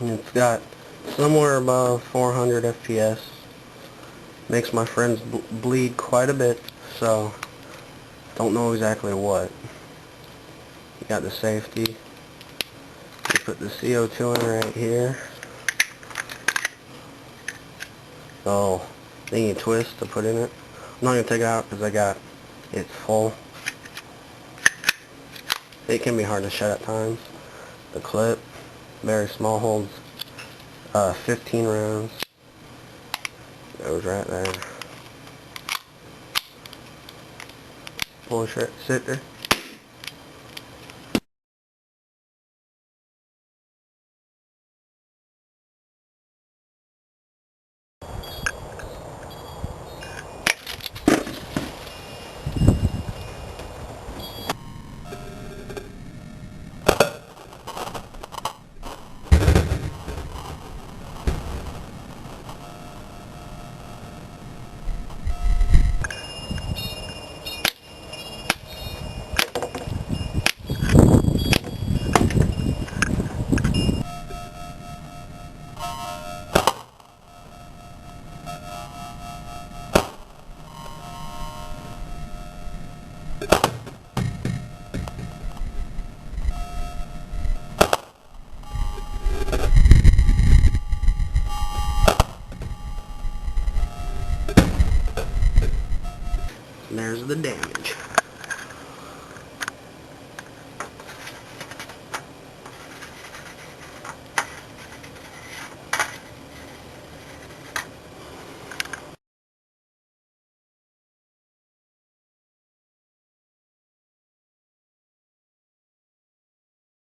And it's got somewhere above 400 FPS. Makes my friends bleed quite a bit, so don't know exactly what. You got the safety. You put the CO2 in right here. So then you twist to put in it. I'm not going to take it out because it's full. It can be hard to shut at times. The clip, very small, holds 15 rounds. Goes right there. Pull it, sit there. And there's the damage.